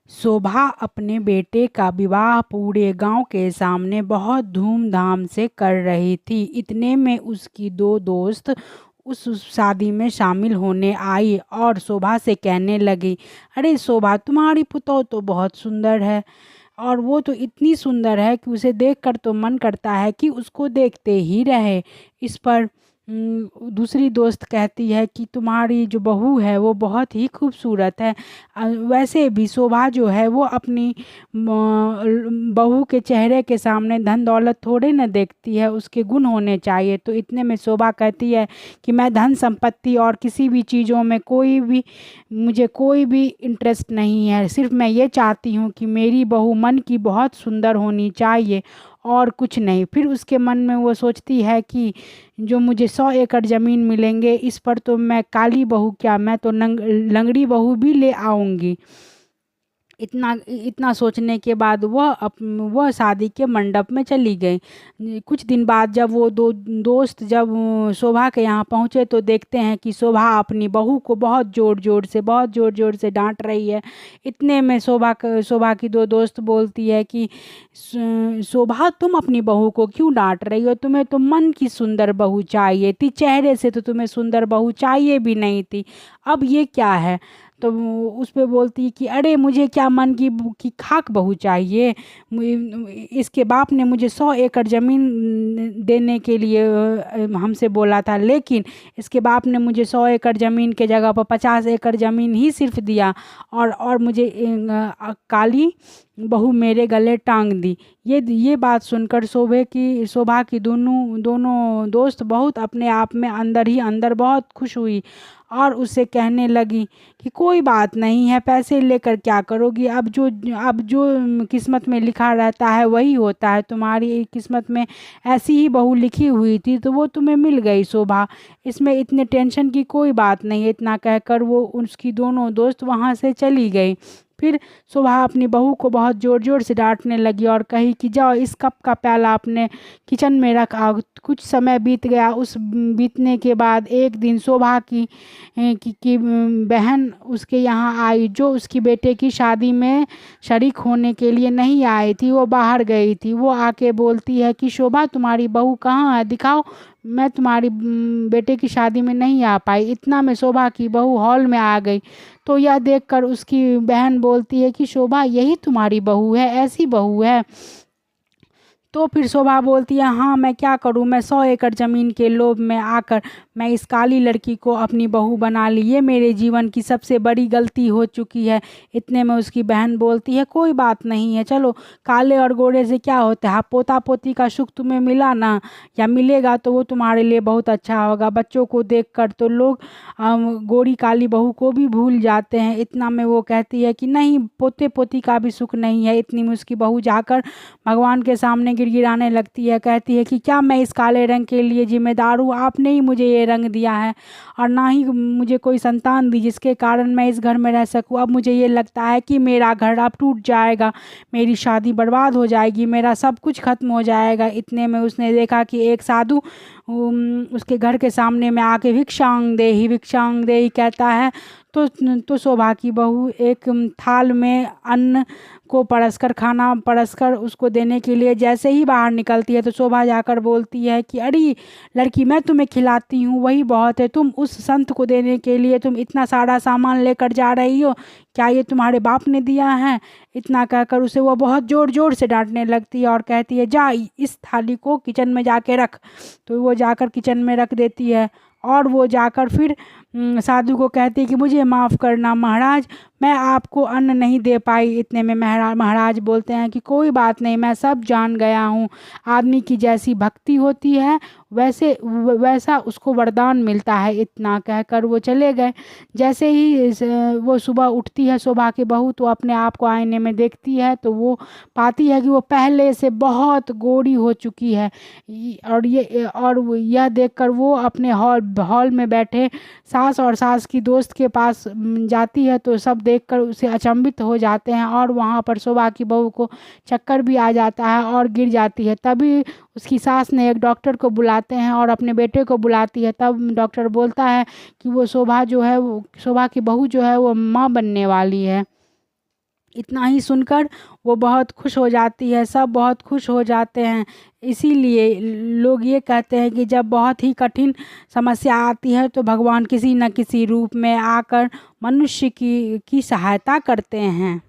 शोभा अपने बेटे का विवाह पूरे गांव के सामने बहुत धूमधाम से कर रही थी। इतने में उसकी दो दोस्त उस शादी में शामिल होने आई और शोभा से कहने लगी, अरे शोभा, तुम्हारी पुतौह तो बहुत सुंदर है और वो तो इतनी सुंदर है कि उसे देखकर तो मन करता है कि उसको देखते ही रहे। इस पर दूसरी दोस्त कहती है कि तुम्हारी जो बहू है वो बहुत ही खूबसूरत है। वैसे भी शोभा जो है वो अपनी बहू के चेहरे के सामने धन दौलत थोड़े न देखती है, उसके गुण होने चाहिए। तो इतने में शोभा कहती है कि मैं धन संपत्ति और किसी भी चीज़ों में मुझे कोई भी इंटरेस्ट नहीं है, सिर्फ मैं ये चाहती हूँ कि मेरी बहू मन की बहुत सुंदर होनी चाहिए और कुछ नहीं। फिर उसके मन में वो सोचती है कि जो मुझे 100 एकड़ ज़मीन मिलेंगे, इस पर तो मैं काली बहू क्या, मैं तो लंगड़ी बहू भी ले आऊँगी। इतना इतना सोचने के बाद वह शादी के मंडप में चली गई। कुछ दिन बाद जब वो दो दोस्त जब शोभा के यहाँ पहुँचे तो देखते हैं कि शोभा अपनी बहू को बहुत ज़ोर ज़ोर से डांट रही है। इतने में शोभा की दो दोस्त बोलती है कि शोभा, तुम अपनी बहू को क्यों डांट रही हो? तुम्हें तो मन की सुंदर बहू चाहिए थी, चेहरे से तो तुम्हें सुंदर बहू चाहिए भी नहीं थी, अब ये क्या है? तो उस पे बोलती है कि अरे मुझे क्या मन की खाक बहू चाहिए। इसके बाप ने मुझे 100 एकड़ ज़मीन देने के लिए हमसे बोला था, लेकिन इसके बाप ने मुझे 100 एकड़ ज़मीन के जगह पर 50 एकड़ ज़मीन ही सिर्फ दिया और मुझे काली बहू मेरे गले टांग दी। ये बात सुनकर शोभा की दोनों दोनों दोस्त बहुत अपने आप में अंदर ही अंदर बहुत खुश हुई और उससे कहने लगी कि कोई बात नहीं है, पैसे लेकर क्या करोगी, अब जो किस्मत में लिखा रहता है वही होता है। तुम्हारी किस्मत में ऐसी ही बहू लिखी हुई थी तो वो तुम्हें मिल गई शोभा, इसमें इतने टेंशन की कोई बात नहीं है। इतना कहकर वो उसकी दोनों दोस्त वहाँ से चली गई। फिर शोभा अपनी बहू को बहुत ज़ोर ज़ोर से डांटने लगी और कही कि जाओ, इस कप का प्याला अपने किचन में रख आओ। कुछ समय बीत गया। उस बीतने के बाद एक दिन शोभा की बहन उसके यहाँ आई, जो उसकी बेटे की शादी में शरीक होने के लिए नहीं आई थी, वो बाहर गई थी। वो आके बोलती है कि शोभा, तुम्हारी बहू कहाँ है, दिखाओ, मैं तुम्हारी बेटे की शादी में नहीं आ पाई। इतना में शोभा की बहू हॉल में आ गई तो यह देखकर उसकी बहन बोलती है कि शोभा, यही तुम्हारी बहू है, ऐसी बहू है। तो फिर शोभा बोलती है, हाँ मैं क्या करूँ, मैं 100 एकड़ ज़मीन के लोभ में आकर मैं इस काली लड़की को अपनी बहू बना ली, ये मेरे जीवन की सबसे बड़ी गलती हो चुकी है। इतने में उसकी बहन बोलती है, कोई बात नहीं है, चलो, काले और गोरे से क्या होता है, पोता पोती का सुख तुम्हें मिला ना, या मिलेगा तो वो तुम्हारे लिए बहुत अच्छा होगा। बच्चों को देखकर तो लोग गोरी काली बहू को भी भूल जाते हैं। इतना में वो कहती है कि नहीं, पोते पोती का भी सुख नहीं है। इतनी में उसकी बहू जाकर भगवान के सामने गिड़गिड़ाने लगती है, कहती है कि क्या मैं इस काले रंग के लिए जिम्मेदार हूँ? आपने ही मुझे ये रंग दिया है और ना ही मुझे कोई संतान दी जिसके कारण मैं इस घर में रह सकूँ। अब मुझे ये लगता है कि मेरा घर अब टूट जाएगा, मेरी शादी बर्बाद हो जाएगी, मेरा सब कुछ खत्म हो जाएगा। इतने में उसने देखा कि एक साधु उसके घर के सामने में आके भिक्षांग देही कहता है। तो शोभा की बहू एक थाल में अन्न को परसकर, खाना परसकर उसको देने के लिए जैसे ही बाहर निकलती है तो शोभा जाकर बोलती है कि अरे लड़की, मैं तुम्हें खिलाती हूँ वही बहुत है, तुम उस संत को देने के लिए तुम इतना सारा सामान लेकर जा रही हो, क्या ये तुम्हारे बाप ने दिया है? इतना कहकर उसे वो बहुत ज़ोर ज़ोर से डांटने लगती है और कहती है, जा इस थाली को किचन में जाके रख। तो वो जाकर किचन में रख देती है और वो जाकर फिर साधु को कहती है कि मुझे माफ़ करना महाराज, मैं आपको अन्न नहीं दे पाई। इतने में महाराज बोलते हैं कि कोई बात नहीं, मैं सब जान गया हूँ, आदमी की जैसी भक्ति होती है वैसा उसको वरदान मिलता है। इतना कहकर वो चले गए। जैसे ही वो सुबह उठती है शोभा की बहू, तो अपने आप को आईने में देखती है तो वो पाती है कि वो पहले से बहुत गोरी हो चुकी है। यह देखकर वो अपने हॉल में बैठे सास और सास की दोस्त के पास जाती है तो सब देखकर उसे अचंभित हो जाते हैं और वहाँ पर शोभा की बहू को चक्कर भी आ जाता है और गिर जाती है। तभी उसकी सास ने एक डॉक्टर को बुलाते हैं और अपने बेटे को बुलाती है। तब डॉक्टर बोलता है कि वो शोभा की बहू जो है वो माँ बनने वाली है। इतना ही सुनकर वो बहुत खुश हो जाती है, सब बहुत खुश हो जाते हैं। इसीलिए लोग ये कहते हैं कि जब बहुत ही कठिन समस्या आती है तो भगवान किसी न किसी रूप में आकर मनुष्य की सहायता करते हैं।